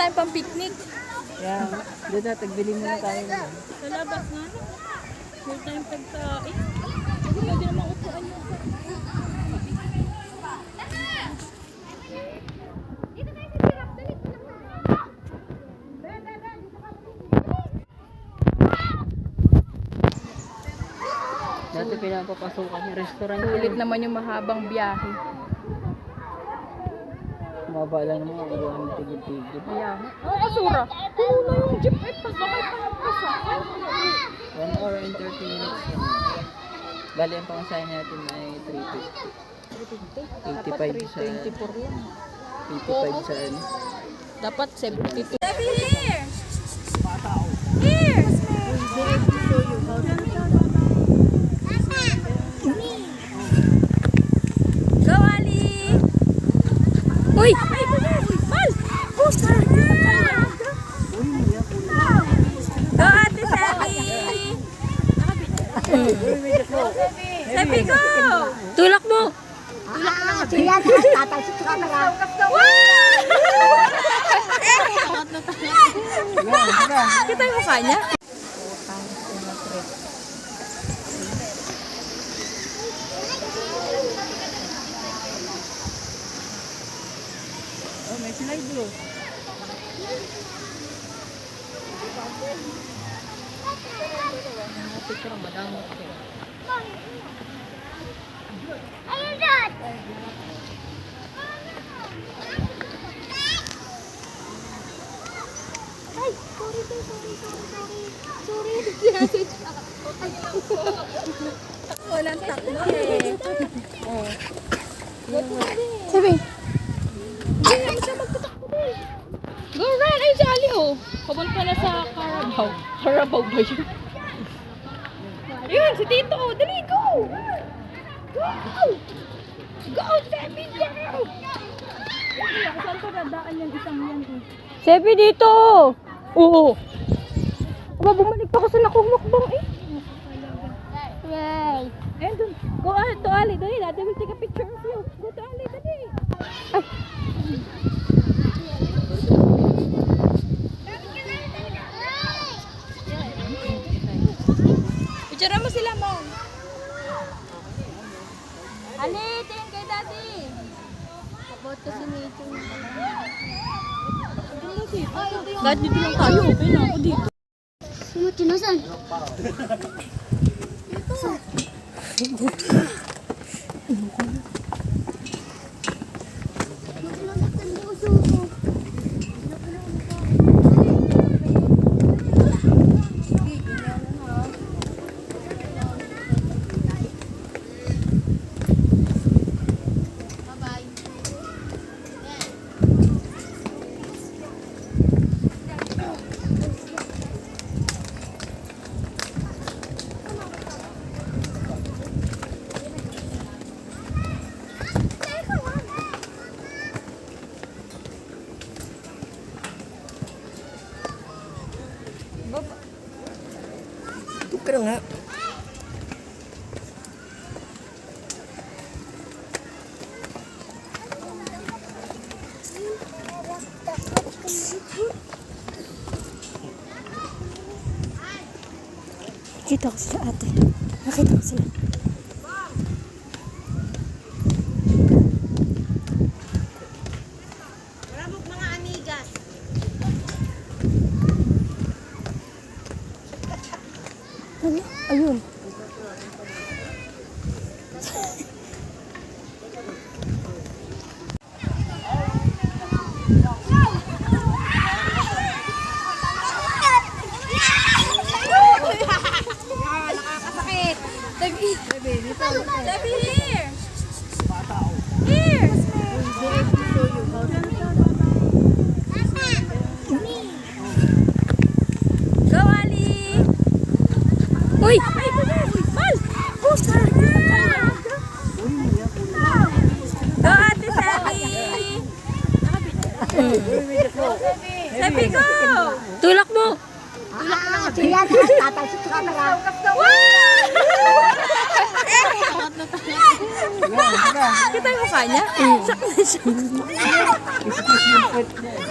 tayong pang picnic. Kaya, doon na, tagbili muna tayo naman. Sa labas nga. Meron tayong pagkain. Hindi pwede naman upuan yun. Dati pinapapasukan yung restaurant. Sulit naman yung mahabang biyahe. Mababa lang naman ako ang tigil-tigil. Ayan. Oh, kasura. Puno na yung jeep. Ay, pasakay pa ng pasakay. 1 hour and 30 minutes lang. Bali, ang pangasahin natin ay 350. 85 sa... 324 lang. 85 sa ano. Dapat 72. Sabi here! Here! Go, Ali! Uy! Ay, Mal! Go, Ate Sabi! Sabi ko! Tulak mo! Sila tatay sa camera. Kita yung mukha niya? Oh, may slide bro. Picture madamot ko. Ayun dyan! Ay, sorry. Walang takbo eh. Sabi, Go run! Ay, si Ali oh. Papunta na sa Carabao. Carabao ba yun? Yun, si Tito. Dali, go! Go! Go, Sebi, go! Saan ko dadaan yan isang yan eh? Sebi, dito! Oo. Aba, bumalik pa ako sa nakumakbang eh. yay! Ayun dun. Go to Ali, dali. Dati will take a picture of you. Go to Ali, dali. Ay. Picture mo sila, Mom. Ali, tingin kay Daddy. Abot kasi ni Ito. Kahit dito lang tayo, okay na ako dito. Tinasan. Pero nga. Nakita ko sila ate. Nakita ko sila. Maraming mga amigas. Ano? Ayun. Nakakasakit. Sabi here. Here. Go, Ali. Uy! Ay, Mal! Go, Ate Sabi. Sabi ko! Tulak mo! Sila tatay sa camera. Wow! Kita yung mukha niya? Shock na shock.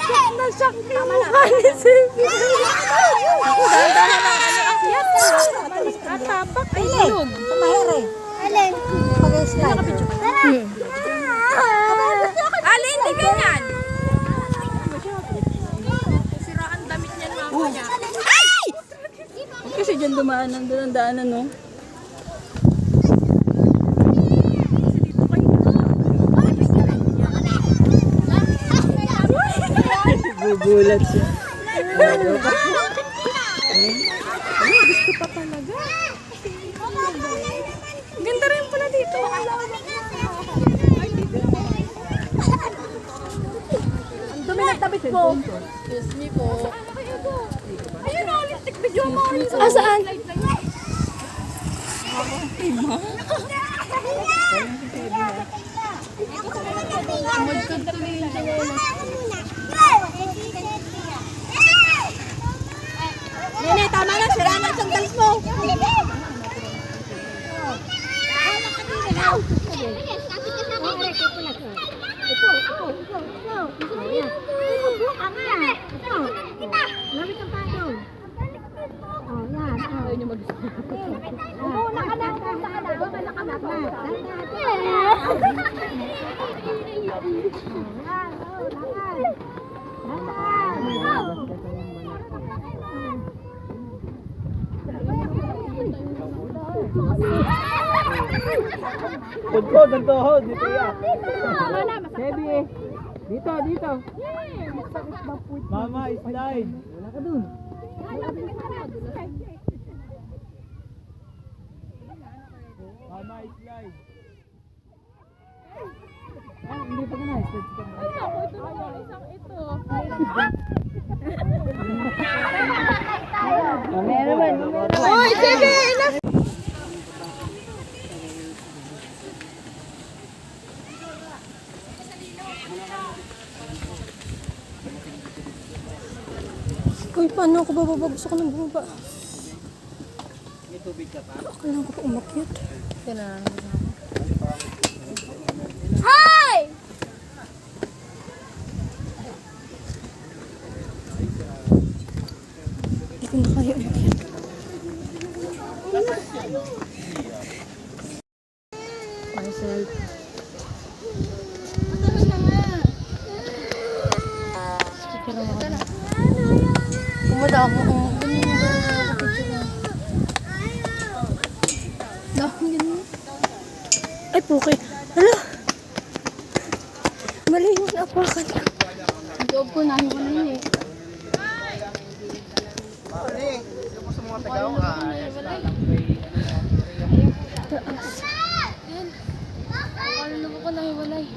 Shock na shock yung mukha ni Sebi. Dahan-dahan lang akyat. Atapak ay ilog. Alin? Pag-slide. Alin, di ganyan. Siraan damit niya ng mama niya. Ay! Kasi dyan dumaanan, doon ang daanan, no? Gugulat siya. Gusto pa talaga. Ganda rin pala dito. Ang dumi ng tabit ko. Excuse me po. Ayun o, lipstick video mo. Saan? Nene, tama na. Sira na ang sandals mo. Tudpod, ang tuhod. Dito yan. Sebi eh. Dito, dito. Mama, slide. Wala ka dun. Mama, slide. Hindi pa ka na. Slide ka na. Mamaya naman. Uy, sige! Enough! Uy, paano ako bababa? Gusto ko nang bumaba. May tubig ka pa? Kailangan ko pa umakyat. Hi! Hindi ko na kaya umakyat. Marcel. Kumada mo. Ay, puki. Hala! Mali yung napakan. Ang loob ko, nahiwa na yun eh. Ang loob ko, nahiwalay.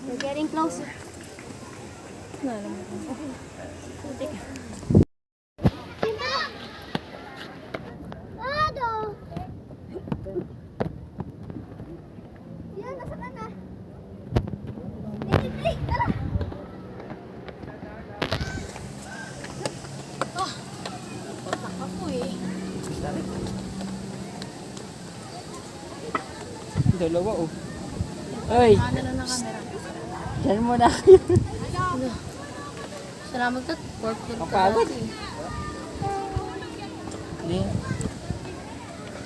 We're getting closer. Dalawa oh. Ay! Ano na ng camera? Diyan mo na. Salamat ka. Pork food ka. Kapagod eh. Hindi.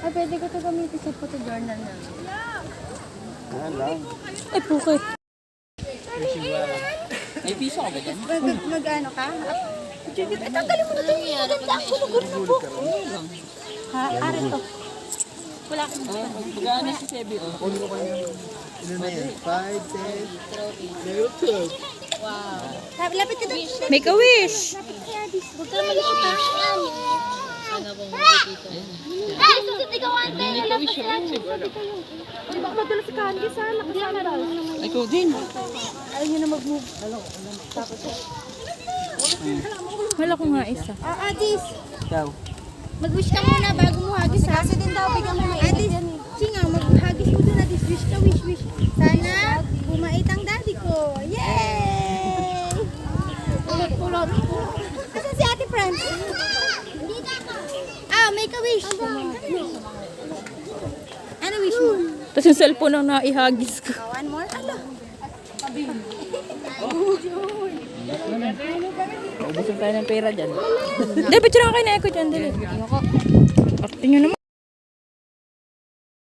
Ay, pwede ko ito gamitin sa photo journal na. Lang. Ay, puki. May piso ka ba dyan? Mag-ano ka? Tanggalin mo na ito. Ha? Ari to. Wala akong Magkano si Sebi oh? Ano na yan? 5, 10, 12. Lapit ka doon. Make a wish. Huwag ka maliit ha. Sana pong dito. Ay, susitigawan tayo. Hindi ka wish yun. Di ba madala si Candy sa nakasandal? Ikaw din. Ayaw niyo na mag-move. Wala ko nga isa. Adis, Ikaw. mag-wish ka muna bago mo hagis ha. Kasi din daw bigyan mo may edit yan eh. Ching, maghagis mo doon natin. Wish ka, wish. Sana bumait ang daddy ko. Yay! Kulot. Asan si Ate Franz? Make a wish. Ano wish mo? Tapos yung cellphone ang naihagis ko. One more? Ano? Ubusin tayo ng pera dyan. Hindi, picture ako kayo na ako dyan. Dali. Arte nyo naman.